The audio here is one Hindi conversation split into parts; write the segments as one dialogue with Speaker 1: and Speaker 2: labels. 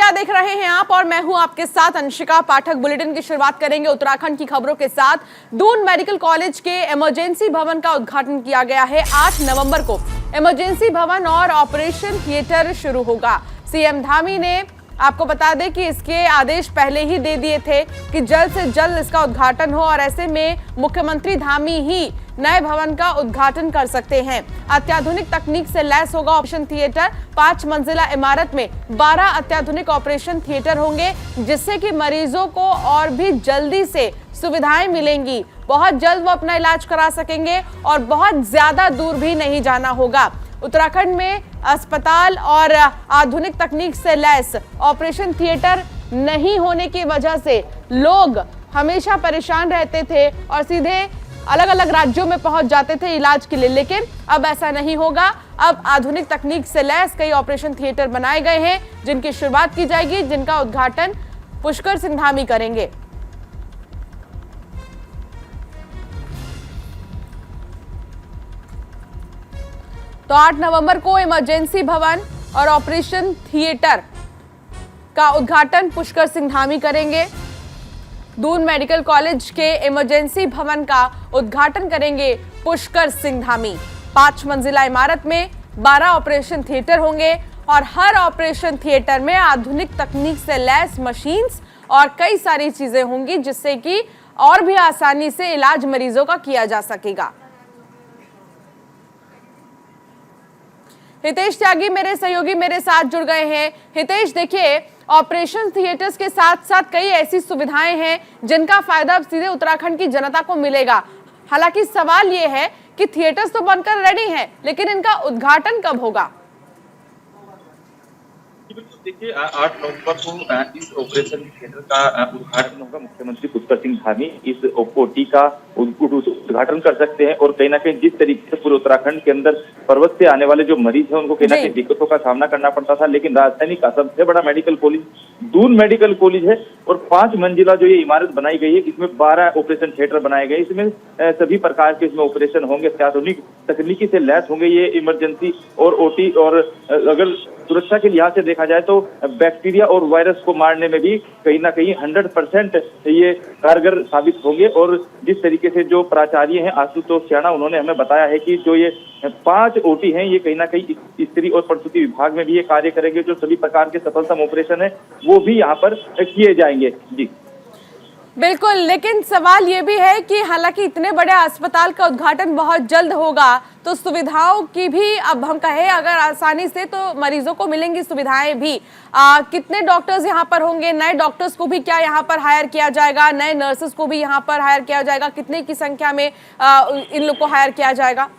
Speaker 1: इंडिया देख रहे हैं आप और मैं हूं आपके साथ अंशिका पाठक। बुलेटिन की शुरुआत करेंगे उत्तराखंड की खबरों के साथ। दून मेडिकल कॉलेज के इमरजेंसी भवन का उद्घाटन किया गया है। 8 नवंबर को इमरजेंसी भवन और ऑपरेशन थिएटर शुरू होगा। सीएम धामी ने आपको बता दें कि इसके आदेश पहले ही दे दिए थे कि जल्द से जल्द इसका उद्घाटन हो और ऐसे में मुख्यमंत्री धामी ही नए भवन का उद्घाटन कर सकते हैं। अत्याधुनिक तकनीक से लैस होगा ऑपरेशन थिएटर। 5 मंजिला इमारत में 12 अत्याधुनिक ऑपरेशन थिएटर होंगे, जिससे कि मरीजों को और भी जल्दी से सुविधाएं मिलेंगी। बहुत जल्द वो अपना इलाज करा सकेंगे और बहुत ज्यादा दूर भी नहीं जाना होगा। उत्तराखंड में अस्पताल और आधुनिक तकनीक से लैस ऑपरेशन थिएटर नहीं होने की वजह से लोग हमेशा परेशान रहते थे और सीधे अलग अलग राज्यों में पहुंच जाते थे इलाज के लिए, लेकिन अब ऐसा नहीं होगा। अब आधुनिक तकनीक से लैस कई ऑपरेशन थिएटर बनाए गए हैं, जिनकी शुरुआत की जाएगी, जिनका उद्घाटन पुष्कर सिंह धामी करेंगे। तो 8 नवंबर को इमरजेंसी भवन और ऑपरेशन थिएटर का उद्घाटन पुष्कर सिंह धामी करेंगे। दून मेडिकल कॉलेज के इमरजेंसी भवन का उद्घाटन करेंगे पुष्कर सिंह धामी। 5 मंजिला इमारत में 12 ऑपरेशन थिएटर होंगे और हर ऑपरेशन थिएटर में आधुनिक तकनीक से लैस मशीन्स और कई सारी चीजें होंगी, जिससे कि और भी आसानी से इलाज मरीजों का किया जा सकेगा। हितेश त्यागी मेरे सहयोगी मेरे साथ जुड़ गए हैं। हितेश, देखिए, ऑपरेशन थिएटर्स के साथ साथ कई ऐसी सुविधाएं हैं जिनका फायदा अब सीधे उत्तराखंड की जनता को मिलेगा। हालांकि सवाल यह है कि थिएटर्स तो बनकर रेडी हैं, लेकिन इनका उद्घाटन कब होगा?
Speaker 2: देखिए, 8 नवंबर को इस ऑपरेशन थिएटर का उद्घाटन होगा। मुख्यमंत्री पुष्कर सिंह धामी इस ओटी का उद्घाटन कर सकते हैं और कहीं ना कहीं जिस तरीके से पूरे उत्तराखंड के अंदर पर्वत से आने वाले जो मरीज हैं उनको कहीं ना कहीं दिक्कतों का सामना करना पड़ता था, लेकिन राजधानी का सबसे बड़ा medical college Doon medical college है और 5 मंजिला जो ये इमारत बनाई गई है, इसमें 12 ऑपरेशन थिएटर बनाए गए। इसमें सभी प्रकार के इसमें ऑपरेशन होंगे, अत्याधुनिक तकनीकी से लैस होंगे ये इमरजेंसी और ओटी। और अगर सुरक्षा के लिहाज से देखा जाए तो बैक्टीरिया और वायरस को मारने में भी कहीं ना कहीं 100% ये कारगर साबित होंगे। और जिस तरीके से जो प्राचार्य हैं आशुतोष सियाना, उन्होंने हमें बताया है कि जो ये 5 ओटी हैं ये कहीं ना कहीं स्त्री और प्रसूति विभाग में भी ये कार्य करेंगे। जो सभी प्रकार के सफलतम ऑपरेशन है वो भी यहाँ पर किए जाएंगे। जी
Speaker 1: बिल्कुल, लेकिन सवाल ये भी है कि हालांकि इतने बड़े अस्पताल का उद्घाटन बहुत जल्द होगा, तो सुविधाओं की भी अब हम कहें अगर आसानी से तो मरीजों को मिलेंगी सुविधाएं भी। कितने डॉक्टर्स यहाँ पर होंगे? नए डॉक्टर्स को भी क्या यहाँ पर हायर किया जाएगा? नए नर्सेस को भी यहाँ पर हायर किया जाएगा? कितने की संख्या में इन लोग को हायर किया जाएगा?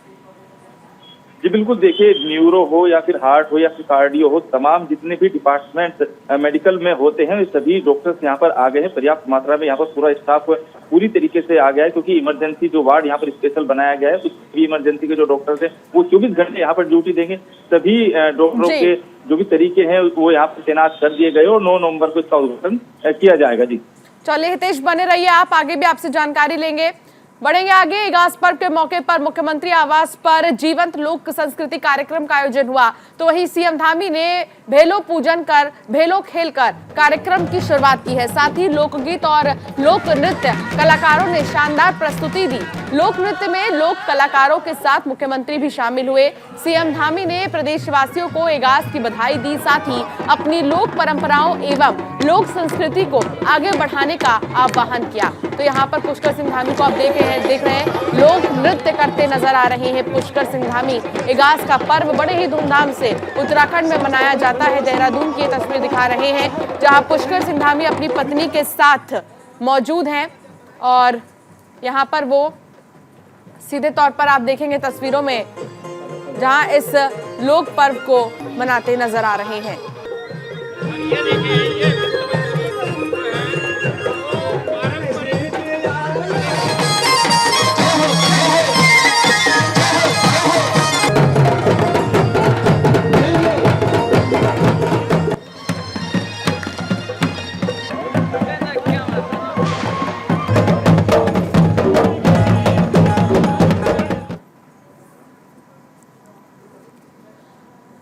Speaker 2: जी बिल्कुल, देखिए, न्यूरो हो या फिर हार्ट हो या फिर कार्डियो हो, तमाम जितने भी डिपार्टमेंट मेडिकल में होते हैं सभी डॉक्टर्स यहाँ पर आ गए हैं। पर्याप्त मात्रा में यहाँ पर पूरा स्टाफ पूरी तरीके से आ गया है, क्योंकि इमरजेंसी जो वार्ड यहाँ पर स्पेशल बनाया गया है, सभी इमरजेंसी के जो डॉक्टर्स हैं वो 24 घंटे यहाँ पर ड्यूटी देंगे। सभी डॉक्टरों के जो भी तरीके हैं वो यहाँ पर तैनात कर दिए गए और 9 नवंबर को इसका उद्घाटन किया जाएगा। जी
Speaker 1: चलिए हितेश, बने रहिए आप, आगे भी आपसे जानकारी लेंगे। बढ़ेंगे आगे। इगास पर्व के मौके पर मुख्यमंत्री आवास पर जीवंत लोक संस्कृति कार्यक्रम का आयोजन हुआ, तो वहीं सीएम धामी ने भेलो पूजन कर भेलो खेल कर कार्यक्रम की शुरुआत की है। साथ ही लोकगीत और लोक नृत्य कलाकारों ने शानदार प्रस्तुति दी। लोक नृत्य में लोक कलाकारों के साथ मुख्यमंत्री भी शामिल हुए। सीएम धामी ने प्रदेशवासियों को इगास की बधाई दी, साथ ही अपनी लोक परंपराओं एवं लोक संस्कृति को आगे बढ़ाने का आह्वान किया। तो यहाँ पर पुष्कर सिंह धामी को आप देख रहे हैं लोग नृत्य करते नजर आ रहे हैं। पुष्कर सिंह धामी। इगास का पर्व बड़े ही धूमधाम से उत्तराखंड में मनाया जाता है। देहरादून की ये तस्वीर दिखा रहे हैं, जहां पुष्कर सिंह धामी अपनी पत्नी के साथ मौजूद हैं और यहाँ पर वो सीधे तौर पर आप देखेंगे तस्वीरों में जहां इस लोक पर्व को मनाते नजर आ रहे हैं।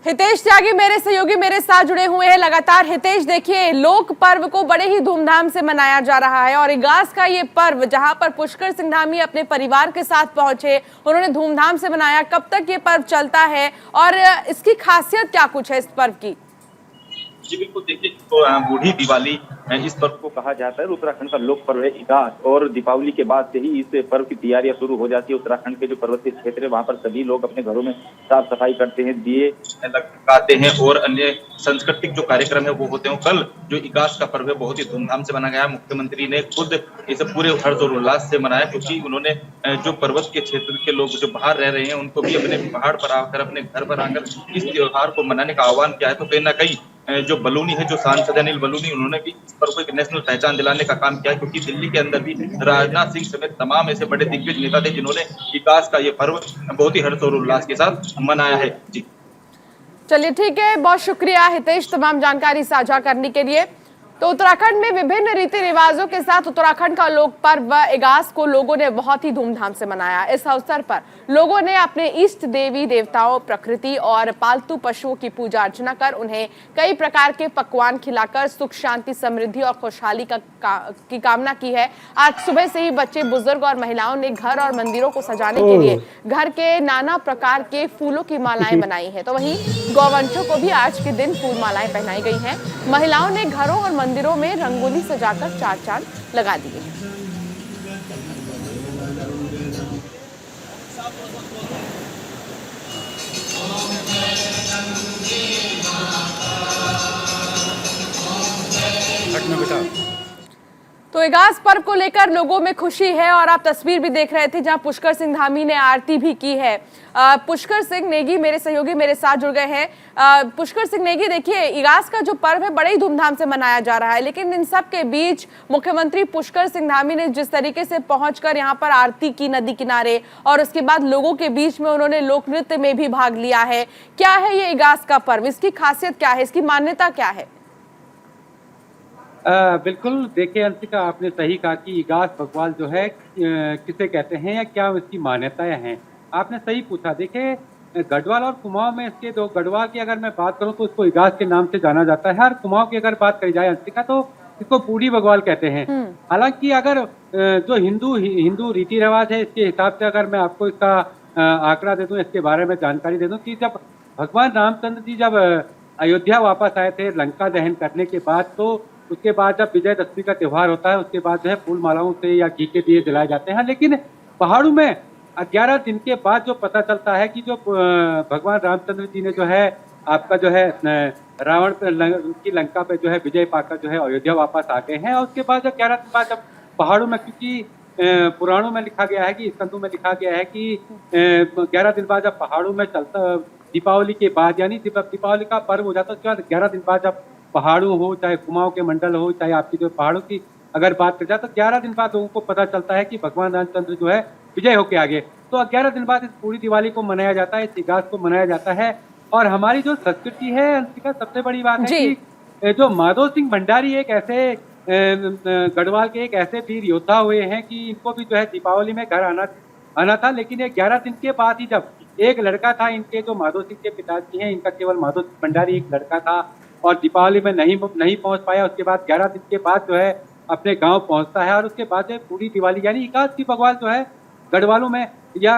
Speaker 1: हितेश त्यागी मेरे सहयोगी मेरे साथ जुड़े हुए हैं लगातार। हितेश, देखिए, लोक पर्व को बड़े ही धूमधाम से मनाया जा रहा है और इगास का ये पर्व जहां पर पुष्कर सिंह धामी अपने परिवार के साथ पहुंचे, उन्होंने धूमधाम से मनाया। कब तक ये पर्व चलता है और इसकी खासियत क्या कुछ है इस पर्व की?
Speaker 2: जी बिल्कुल, देखिए, तो बूढ़ी दिवाली इस पर्व को कहा जाता है। उत्तराखंड का लोक पर्व है इगास, और दीपावली के बाद से ही इस पर्व की तैयारियां शुरू हो जाती है। उत्तराखंड के जो पर्वतीय क्षेत्र है वहां पर सभी लोग अपने घरों में साफ सफाई करते हैं, दिए लगाते हैं और अन्य सांस्कृतिक जो कार्यक्रम है वो होते हैं। कल जो इगास का पर्व है बहुत ही धूमधाम से मनाया गया। मुख्यमंत्री ने खुद इसे पूरे हर्ष और उल्लास से मनाया, क्योंकि उन्होंने जो पर्वत के क्षेत्र के लोग जो बाहर रह रहे हैं उनको भी अपने पहाड़ पर आकर, अपने घर पर आकर इस त्योहार को मनाने का आह्वान किया है। तो कहीं ना कहीं जो बलूनी है, जो सांसद अनिल बलूनी, उन्होंने भी इस पर्व को एक नेशनल पहचान दिलाने का काम किया है, क्योंकि दिल्ली के अंदर भी राजनाथ सिंह समेत तमाम ऐसे बड़े दिग्गज नेता थे जिन्होंने विकास का ये पर्व बहुत ही हर्ष और उल्लास के साथ मनाया है। जी
Speaker 1: चलिए, ठीक है, बहुत शुक्रिया हितेश तमाम जानकारी साझा करने के लिए। तो उत्तराखंड में विभिन्न रीति रिवाजों के साथ उत्तराखंड का लोक पर्व इगास को लोगों ने बहुत ही धूमधाम से मनाया। इस अवसर पर लोगों ने अपने इष्ट देवी देवताओं, प्रकृति और पालतू पशुओं की पूजा अर्चना कर उन्हें कई प्रकार के पकवान खिलाकर सुख शांति समृद्धि और खुशहाली की कामना की है। आज सुबह से ही बच्चे, बुजुर्ग और महिलाओं ने घर और मंदिरों को सजाने के लिए घर के नाना प्रकार के फूलों की मालाएं बनाई है। तो वहीं गौवंशों को भी आज के दिन फूल मालाएं पहनाई गई हैं। महिलाओं ने घरों और मंदिरों में रंगोली सजाकर चार चांद लगा दिए हैं। तो इगास पर्व को लेकर लोगों में खुशी है और आप तस्वीर भी देख रहे थे जहां पुष्कर सिंह धामी ने आरती भी की है। पुष्कर सिंह नेगी मेरे सहयोगी मेरे साथ जुड़ गए हैं। पुष्कर सिंह नेगी, देखिए, इगास का जो पर्व है बड़े ही धूमधाम से मनाया जा रहा है, लेकिन इन सब के बीच मुख्यमंत्री पुष्कर सिंह धामी ने जिस तरीके से पहुंचकर यहां पर आरती की नदी किनारे और उसके बाद लोगों के बीच में उन्होंने लोक नृत्य में भी भाग लिया है। क्या है ये इगास का पर्व, इसकी खासियत क्या है, इसकी मान्यता क्या है?
Speaker 3: बिल्कुल, देखिए अंशिका, आपने सही कहा कि इगास भगवान जो है किसे कहते हैं या क्या इसकी मान्यताएं हैं। आपने सही पूछा। देखिए, गढ़वाल और कुमाऊं में इसके दो, गढ़वाल की अगर मैं बात करूं तो इसको इगास के नाम से जाना जाता है, और कुमाऊं की अगर बात करी जाए अंशिका तो इसको बूढ़ी भगवाल कहते हैं। हालांकि अगर जो हिंदू रीति रिवाज है इसके हिसाब से अगर मैं आपको इसका आंकड़ा दे दूं, इसके बारे में जानकारी दे दूं कि जब भगवान रामचंद्र जी जब अयोध्या वापस आए थे लंका दहन करने के बाद, तो उसके बाद जब विजयदशमी का त्योहार होता है उसके बाद जो है फूल मालाओं से या घी के दिए जलाए जाते हैं। लेकिन पहाड़ों में 11 दिन के बाद जो पता चलता है कि जो भगवान रामचंद्र जी ने जो है आपका जो है रावण की लंका पे जो है विजय पाकर जो है अयोध्या वापस आ गए हैं, और उसके बाद जब 11 दिन बाद जब पहाड़ों में, क्योंकि पुराणों में लिखा गया है कि स्कंदों में लिखा गया है कि 11 दिन बाद जब पहाड़ों में चलता, दीपावली के बाद यानी दीपावली का पर्व हो जाता है, उसके बाद 11 दिन बाद जब पहाड़ों हो चाहे कुमाऊं के मंडल हो चाहे आपकी जो पहाड़ों की अगर बात कर जाए तो 11 दिन बाद लोगों को पता चलता है कि भगवान रामचंद्र जो है विजय होके आ गए। तो 11 दिन बाद इस पूरी दिवाली को मनाया जाता है, इस इगास को मनाया जाता है। और हमारी जो संस्कृति है अंशिका, सबसे बड़ी बात है कि जो माधो सिंह भंडारी एक ऐसे गढ़वाल के एक ऐसे वीर योद्धा हुए हैं कि इनको भी जो है दीपावली में घर आना था, लेकिन ये 11 दिन के बाद ही जब एक लड़का था इनके, जो माधो सिंह के पिताजी हैं, इनका केवल माधो सिंह भंडारी एक लड़का था और दीपावली में नहीं पहुंच पाया। उसके बाद 11 दिन के बाद जो है अपने गांव पहुंचता है, और उसके बाद जो पूरी दिवाली यानी इगास की भगवान जो है गढ़वालों में या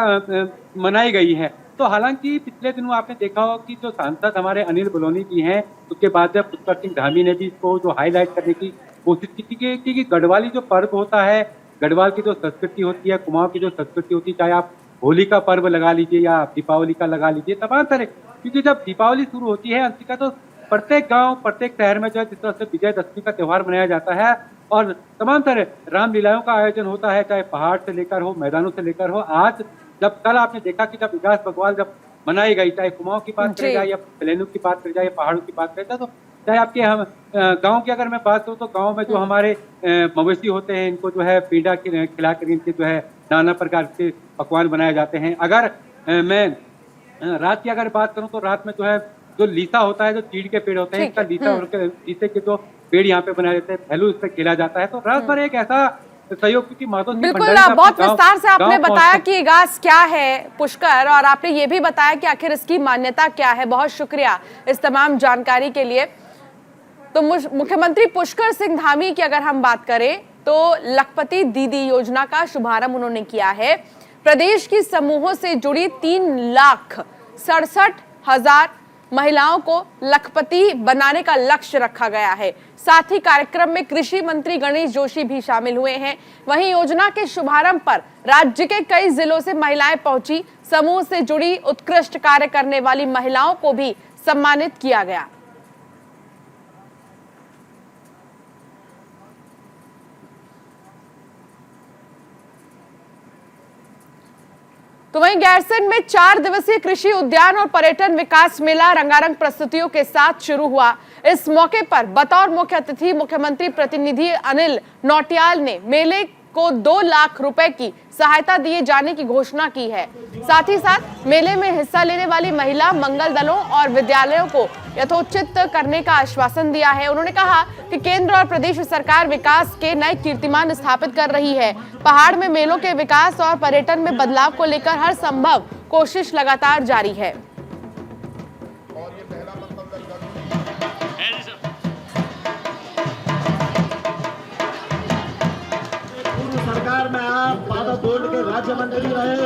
Speaker 3: मनाई गई है। तो हालांकि पिछले दिनों आपने देखा होगा कि जो सांसद हमारे अनिल बलूनी जी हैं, उसके बाद जब पुष्कर सिंह धामी ने भी इसको जो हाईलाइट करने की कोशिश की थी कि गढ़वाली जो पर्व होता है, गढ़वाल की जो संस्कृति होती है, कुमाऊं की जो संस्कृति होती है, चाहे आप होली का पर्व लगा लीजिए या दीपावली का लगा लीजिए, तमाम तरह, क्योंकि जब दीपावली शुरू होती है अंशिका तो प्रत्येक गांव, प्रत्येक शहर में जो है जिस तरह से विजयदशमी का त्योहार मनाया जाता है और तमाम तरह रामलीलाओं का आयोजन होता है, चाहे पहाड़ से लेकर हो, मैदानों से लेकर हो। आज जब कल आपने देखा कि जब इगास भगवान जब मनाई गई, चाहे कुमाऊं की बात करी जाए या प्लेनों की बात करी जाए या पहाड़ों की बात करी जाए, तो चाहे आपके हम गाँव की अगर मैं बात करूँ तो गाँव में जो हमारे मवेशी होते हैं इनको जो है पीढ़ा खिला कर इनके जो है नाना प्रकार के पकवान बनाए जाते हैं। अगर मैं रात की अगर बात करूँ तो रात में जो है जो लीसा होता है, जो चीड़ के पेड़ होते हैं, इसका लीसा लीसे के जो पेड़ यहाँ पे बनाए जाते हैं, फैलू इस पे खेला जाता है। तो रात भर एक ऐसा सहयोग, क्योंकि मातोश्री
Speaker 1: बिल्कुल,
Speaker 3: भंडारी साहब
Speaker 1: बहुत
Speaker 3: के गांव-
Speaker 1: विस्तार से आपने
Speaker 3: गांव
Speaker 1: बताया
Speaker 3: पहुंचते-
Speaker 1: कि इगास क्या है पुष्कर, और आपने ये भी बताया कि आखिर इसकी मान्यता क्या है। बहुत शुक्रिया इस तमाम जानकारी के लिए। तो मुख्यमंत्री पुष्कर सिंह धामी की अगर हम बात करें तो लखपति दीदी योजना का शुभारंभ उन्होंने किया है। प्रदेश की समूहों से जुड़ी 3,67,000 महिलाओं को लखपति बनाने का लक्ष्य रखा गया है। साथ ही कार्यक्रम में कृषि मंत्री गणेश जोशी भी शामिल हुए हैं। वहीं योजना के शुभारंभ पर राज्य के कई जिलों से महिलाएं पहुंची। समूह से जुड़ी उत्कृष्ट कार्य करने वाली महिलाओं को भी सम्मानित किया गया। तो वहीं गैरसैंण में 4 दिवसीय कृषि उद्यान और पर्यटन विकास मेला रंगारंग प्रस्तुतियों के साथ शुरू हुआ। इस मौके पर बतौर मुख्य अतिथि मुख्यमंत्री प्रतिनिधि अनिल नौटियाल ने मेले को 2 लाख रुपए की सहायता दिए जाने की घोषणा की है। साथ ही साथ मेले में हिस्सा लेने वाली महिला मंगल दलों और विद्यालयों को यथोचित करने का आश्वासन दिया है। उन्होंने कहा कि केंद्र और प्रदेश सरकार विकास के नए कीर्तिमान स्थापित कर रही है। पहाड़ में मेलों के विकास और पर्यटन में बदलाव को लेकर हर संभव कोशिश लगातार जारी है।
Speaker 4: सरकार में आप पावर बोर्ड के राज्य मंत्री रहे।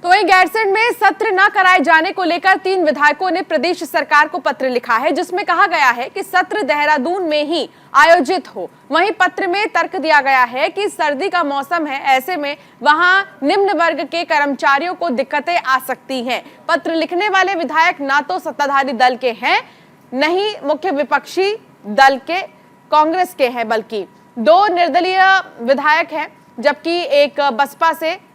Speaker 1: तो वहीं गैरसैंण में सत्र न कराए जाने को लेकर 3 विधायकों ने प्रदेश सरकार को पत्र लिखा है, जिसमें कहा गया है कि सत्र देहरादून में ही आयोजित हो। वहीं पत्र में तर्क दिया गया है कि सर्दी का मौसम है, ऐसे में वहां निम्न वर्ग के कर्मचारियों को दिक्कतें आ सकती हैं। पत्र लिखने वाले विधायक ना तो सत्ताधारी दल के हैं, नहीं मुख्य विपक्षी दल के कांग्रेस के हैं, बल्कि 2 निर्दलीय विधायक हैं, जबकि एक बसपा से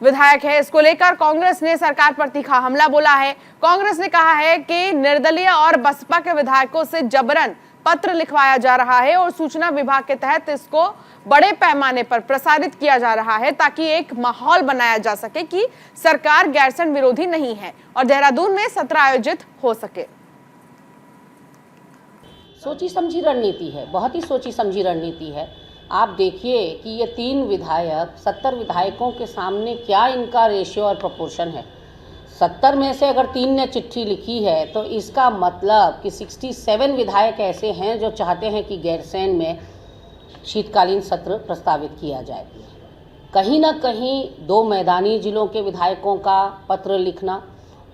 Speaker 1: विधायक है। इसको लेकर कांग्रेस ने सरकार पर तीखा हमला बोला है। कांग्रेस ने कहा है कि निर्दलीय और बसपा के विधायकों से जबरन पत्र लिखवाया जा रहा है और सूचना विभाग के तहत इसको बड़े पैमाने पर प्रसारित किया जा रहा है, ताकि एक माहौल बनाया जा सके कि सरकार गैरसैंण विरोधी नहीं है और देहरादून में सत्र आयोजित हो सके।
Speaker 5: सोची समझी रणनीति है, बहुत ही सोची समझी रणनीति है। आप देखिए कि ये 3 विधायक 70 विधायकों के सामने क्या इनका रेशियो और प्रोपोर्शन है। 70 में से अगर 3 ने चिट्ठी लिखी है तो इसका मतलब कि 67 विधायक ऐसे हैं जो चाहते हैं कि गैरसैंण में शीतकालीन सत्र प्रस्तावित किया जाए। कहीं ना कहीं 2 मैदानी जिलों के विधायकों का पत्र लिखना,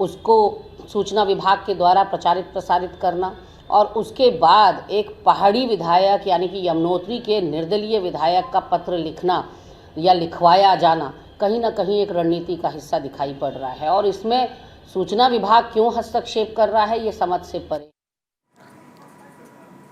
Speaker 5: उसको सूचना विभाग के द्वारा प्रचारित प्रसारित करना और उसके बाद एक पहाड़ी विधायक यानी कि यमुनोत्री के निर्दलीय विधायक का पत्र लिखना या लिखवाया जाना कहीं ना कहीं एक रणनीति का हिस्सा दिखाई पड़ रहा है। और इसमें सूचना विभाग क्यों हस्तक्षेप कर रहा है, ये समझ से परे।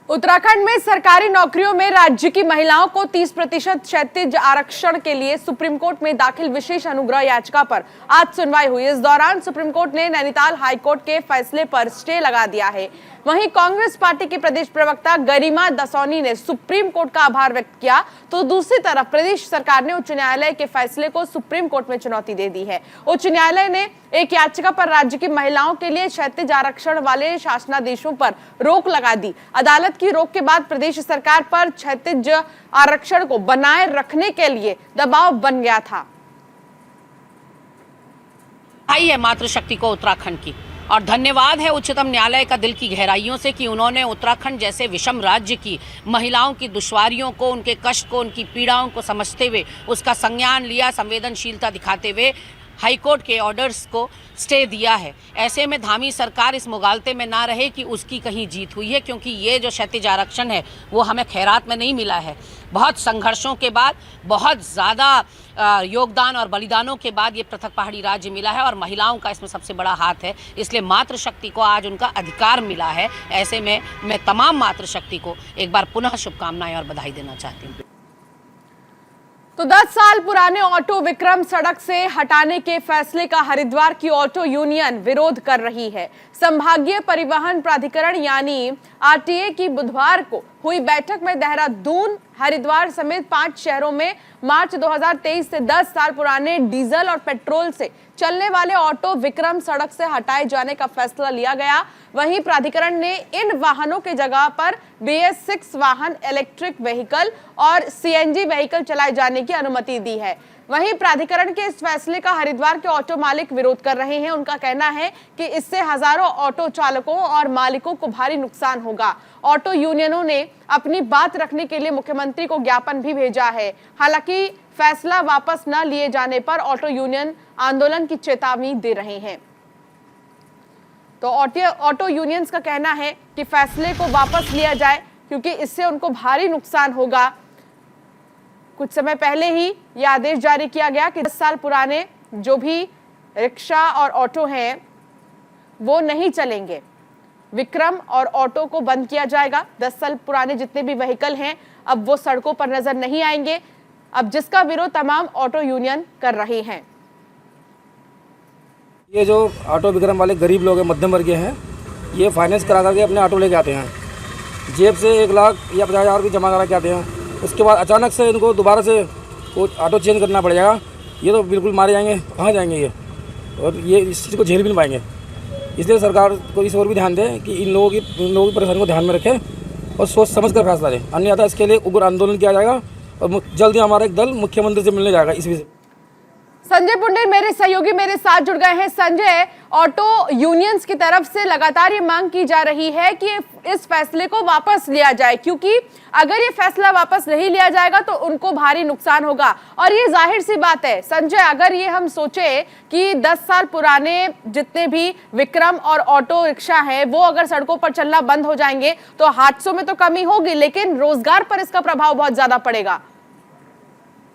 Speaker 1: उत्तराखंड में सरकारी नौकरियों में राज्य की महिलाओं को 30% क्षैतिज आरक्षण के लिए सुप्रीम कोर्ट में दाखिल विशेष अनुग्रह याचिका पर आज सुनवाई हुई। इस दौरान सुप्रीम कोर्ट ने नैनीताल हाईकोर्ट के फैसले पर स्टे लगा दिया है। वहीं कांग्रेस पार्टी के प्रदेश प्रवक्ता गरिमा दसौनी ने सुप्रीम कोर्ट का आभार व्यक्त किया, तो दूसरी तरफ प्रदेश सरकार ने उच्च न्यायालय के फैसले को सुप्रीम कोर्ट में चुनौती दे दी है। उच्च न्यायालय ने एक याचिका पर राज्य की महिलाओं के लिए क्षैतिज आरक्षण वाले शासनादेशों पर रोक लगा दी। अदालत की रोक के बाद प्रदेश सरकार पर क्षैतिज आरक्षण को बनाए रखने के लिए दबाव बन गया था।
Speaker 5: आई है मातृशक्ति को उत्तराखंड की, और धन्यवाद है उच्चतम न्यायालय का दिल की गहराइयों से कि उन्होंने उत्तराखंड जैसे विषम राज्य की महिलाओं की दुश्वारियों को, उनके कष्ट को, उनकी पीड़ाओं को समझते हुए उसका संज्ञान लिया, संवेदनशीलता दिखाते हुए हाईकोर्ट के ऑर्डर्स को स्टे दिया है। ऐसे में धामी सरकार इस मुगालते में ना रहे कि उसकी कहीं जीत हुई है, क्योंकि ये जो क्षैतिज आरक्षण है वो हमें खैरात में नहीं मिला है। बहुत संघर्षों के बाद, बहुत ज़्यादा योगदान और बलिदानों के बाद ये पृथक पहाड़ी राज्य मिला है और महिलाओं का इसमें सबसे बड़ा हाथ है। इसलिए मातृशक्ति को आज उनका अधिकार मिला है। ऐसे में मैं तमाम मातृशक्ति को एक बार पुनः शुभकामनाएं और बधाई देना चाहती हूँ।
Speaker 1: तो 10 साल पुराने ऑटो विक्रम सड़क से हटाने के फैसले का हरिद्वार की ऑटो यूनियन विरोध कर रही है। संभागीय परिवहन प्राधिकरण यानी आरटीए की बुधवार को हुई बैठक में देहरादून, हरिद्वार समेत 5 शहरों में मार्च 2023 से 10 साल पुराने डीजल और पेट्रोल से चलने वाले ऑटो विक्रम सड़क से हटाए जाने का फैसला लिया गया। वहीं प्राधिकरण ने इन वाहनों के जगह पर BS6 वाहन, इलेक्ट्रिक व्हीकल और CNG व्हीकल चलाए जाने की अनुमति दी है। वहीं प्राधिकरण के इस फैसले का हरिद्वार के ऑटो मालिक विरोध कर रहे हैं। उनका कहना है कि इससे हजारों ऑटो चालकों और मालिकों को भारी नुकसान होगा। ऑटो यूनियनों ने अपनी बात रखने के लिए मुख्यमंत्री को ज्ञापन भी भेजा है। हालांकि फैसला वापस न लिए जाने पर ऑटो यूनियन आंदोलन की चेतावनी दे रहे हैं। तो ऑटो यूनियंस का कहना है कि फैसले को वापस लिया जाए क्योंकि इससे उनको भारी नुकसान होगा। कुछ समय पहले ही यह आदेश जारी किया गया कि 10 साल पुराने जो भी रिक्शा और ऑटो हैं वो नहीं चलेंगे। विक्रम और ऑटो को बंद किया जाएगा। 10 साल पुराने जितने भी व्हीकल हैं अब वो सड़कों पर नजर नहीं आएंगे, अब जिसका विरोध तमाम ऑटो यूनियन कर रहे हैं।
Speaker 6: ये जो ऑटो विक्रम वाले गरीब लोग हैं, मध्यम वर्गीय हैं, ये फाइनेंस करा करके अपने ऑटो लेके आते हैं, जेब से 1 लाख या 50,000 भी जमा करा के आते हैं। उसके बाद अचानक से इनको दोबारा से वो ऑटो चेंज करना पड़ेगा। ये तो बिल्कुल मारे जाएंगे, कहाँ जाएंगे ये, और ये इस चीज़ को झेल भी नहीं पाएंगे। इसलिए सरकार को इस ओर भी ध्यान दे कि इन लोगों की परेशानी को ध्यान में रखे और सोच समझ कर फैसला ले, अन्यथा इसके लिए उग्र आंदोलन किया जाएगा और जल्द ही हमारा एक दल मुख्यमंत्री से मिलने जाएगा इस विषय।
Speaker 1: संजय पुंडेर मेरे सहयोगी मेरे साथ जुड़ गए हैं। संजय, ऑटो यूनियंस की तरफ से लगातार ये मांग की जा रही है कि इस फैसले को वापस लिया जाए, क्योंकि अगर ये फैसला वापस नहीं लिया जाएगा तो उनको भारी नुकसान होगा। और ये जाहिर सी बात है संजय, अगर ये हम सोचे कि 10 साल पुराने जितने भी विक्रम और ऑटो रिक्शा हैं वो अगर सड़कों पर चलना बंद हो जाएंगे तो हादसों में तो कमी होगी, लेकिन रोजगार पर इसका प्रभाव बहुत ज्यादा पड़ेगा।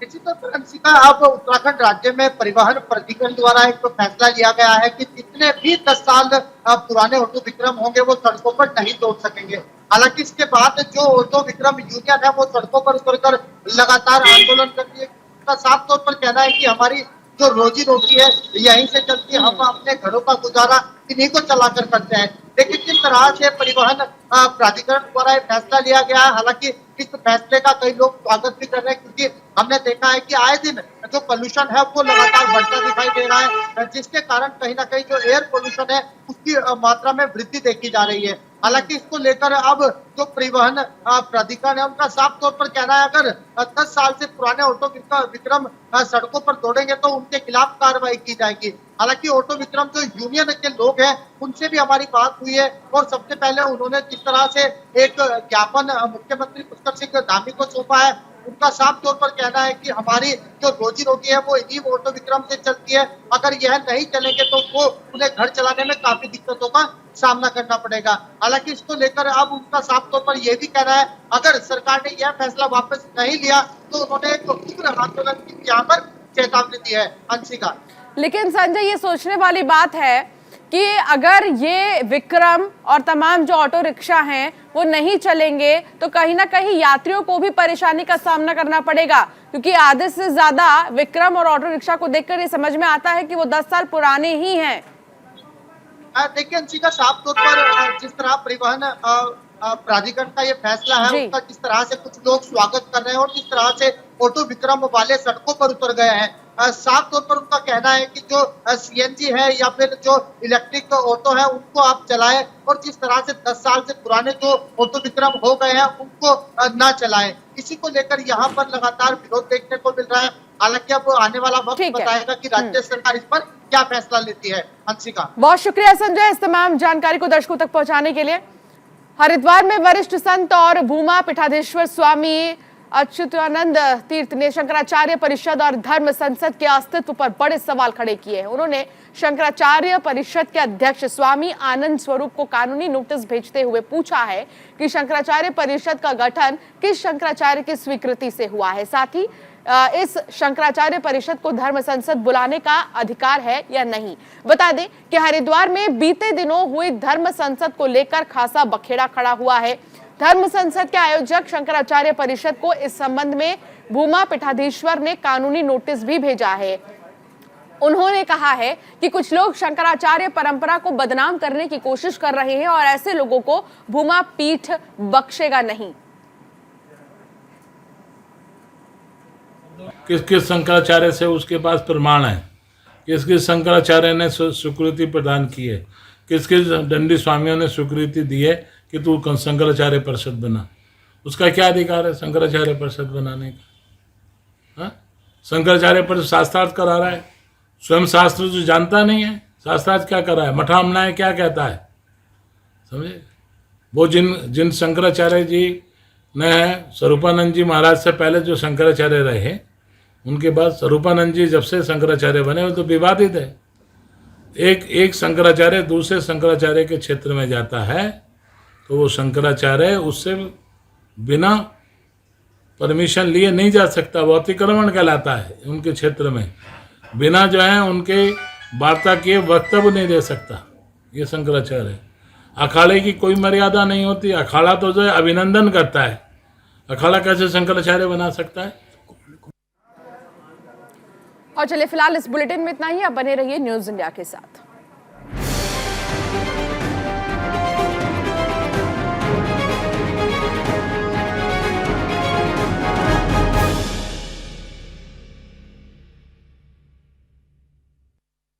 Speaker 4: निश्चित तौर पर अंशिका, अब उत्तराखंड राज्य में परिवहन प्राधिकरण द्वारा एक फैसला लिया गया है कि जितने भी 10 साल पुराने ऑटो विक्रम होंगे वो सड़कों पर नहीं दौड़ सकेंगे। हालांकि इसके बाद जो ऑटो विक्रम यूनियन है वो सड़कों पर उतरकर लगातार आंदोलन कर रही है। उसका साफ तौर पर कहना है कि हमारी जो रोजी रोटी है यहीं से चलती है, हम अपने घरों का गुजारा इन्हीं को चलाकर करते हैं। लेकिन जिस तरह से परिवहन प्राधिकरण द्वारा फैसला लिया गया है, हालांकि इस फैसले का कई लोग स्वागत भी कर रहे हैं, क्योंकि हमने देखा है कि आए दिन जो पोल्यूशन है वो लगातार बढ़ता दिखाई दे रहा है, जिसके कारण कहीं ना कहीं जो एयर पोल्यूशन है उसकी मात्रा में वृद्धि देखी जा रही है। हालांकि इसको लेकर अब जो परिवहन प्राधिकरण है उनका साफ तौर पर कहना है अगर 10 साल से पुराने ऑटो विक्रम सड़कों पर दौड़ेंगे तो उनके खिलाफ कार्रवाई की जाएगी। हालांकि ऑटो विक्रम जो यूनियन के लोग हैं उनसे भी हमारी बात हुई है और सबसे पहले उन्होंने जिस तरह से एक ज्ञापन मुख्यमंत्री पुष्कर सिंह धामी को सौंपा है, उनका साफ तौर पर कहना है कि हमारी जो रोजी रोटी है वो इन्हीं ऑटो विक्रम से चलती है, अगर यह नहीं चलेंगे तो वो उन्हें घर चलाने में काफी दिक्कतों का सामना करना पड़ेगा। हालांकि इसको लेकर अब उनका साफ तौर पर यह भी कहना है अगर सरकार ने यह फैसला वापस नहीं लिया तो उन्होंने एक उग्र आंदोलन की यहाँ पर चेतावनी दी है। अंशिका,
Speaker 1: लेकिन संजय ये सोचने वाली बात है कि अगर ये विक्रम और तमाम जो ऑटो रिक्शा हैं वो नहीं चलेंगे तो कहीं ना कहीं यात्रियों को भी परेशानी का सामना करना पड़ेगा, क्योंकि आधे से ज्यादा विक्रम और ऑटो रिक्शा को देखकर ये समझ में आता है कि वो 10 साल पुराने ही हैं।
Speaker 4: देखिए अंशिका, साफ तौर पर जिस तरह परिवहन प्राधिकरण का ये फैसला है उसका जिस तरह से कुछ लोग स्वागत कर रहे हैं और जिस तरह से ऑटो विक्रम वाले सड़कों पर उतर गए हैं, साफ तौर पर उनका कहना है कि जो CNG है या फिर जो इलेक्ट्रिक ऑटो है उनको आप चलाएं और जिस तरह से 10 साल से पुराने जो ऑटो विक्रम हो गए हैं उनको ना चलाएं। इसी को लेकर यहाँ पर लगातार विरोध देखने को मिल रहा है। हालांकि अब आने वाला वक्त बताएगा कि राज्य सरकार इस पर क्या फैसला लेती है। अंशिका,
Speaker 1: बहुत शुक्रिया संजय इस तमाम जानकारी को दर्शकों तक पहुंचाने के लिए। हरिद्वार में वरिष्ठ संत और भूमा पीठाधीश्वर स्वामी अच्युतानंद तीर्थ ने शंकराचार्य परिषद और धर्म संसद के अस्तित्व पर बड़े सवाल खड़े किए हैं। उन्होंने शंकराचार्य परिषद के अध्यक्ष स्वामी आनंद स्वरूप को कानूनी नोटिस भेजते हुए पूछा है कि शंकराचार्य परिषद का गठन किस शंकराचार्य की स्वीकृति से हुआ है, साथ ही इस शंकराचार्य परिषद को धर्म संसद बुलाने का अधिकार है या नहीं। बता दें कि हरिद्वार में बीते दिनों हुई धर्म संसद को लेकर खासा बखेड़ा खड़ा हुआ है। धर्म संसद के आयोजक शंकराचार्य परिषद को इस संबंध में भूमा पीठाधीश्वर ने कानूनी नोटिस भी भेजा है। उन्होंने कहा है कि कुछ लोग शंकराचार्य परंपरा को बदनाम करने की कोशिश कर रहे हैं और ऐसे लोगों को भूमा पीठ बख्शेगा नहीं।
Speaker 7: किस किस शंकराचार्य से उसके पास प्रमाण है, किस किस शंकराचार्य ने स्वीकृति प्रदान की है, किस किस दंडी स्वामियों ने स्वीकृति दी है कि तू शंकराचार्य परिषद बना। उसका क्या अधिकार है शंकराचार्य परिषद बनाने का? हाँ, शंकराचार्य परिषद शास्त्रार्थ करा रहा है, स्वयं शास्त्र जो जानता नहीं है, शास्त्रार्थ क्या कर रहा है, मठामनाय क्या कहता है, समझे। वो जिन शंकराचार्य जी ने स्वरूपानंद जी महाराज से पहले जो शंकराचार्य रहे, उनके बाद स्वरूपानंद जी जब से शंकराचार्य बने वो तो विवादित है। एक शंकराचार्य दूसरे शंकराचार्य के क्षेत्र में जाता है तो वो शंकराचार्य उससे बिना परमिशन लिए नहीं जा सकता, वो अतिक्रमण कहलाता है उनके क्षेत्र में। बिना जो है उनके वार्ता किए वक्तव्य नहीं दे सकता ये शंकराचार्य। अखाड़े की कोई मर्यादा नहीं होती, अखाड़ा तो जो है अभिनंदन करता है, अखाड़ा कैसे शंकराचार्य बना सकता है।
Speaker 1: और चलिए फिलहाल इस बुलेटिन में इतना ही, अब बने रहिए न्यूज़ इंडिया के साथ।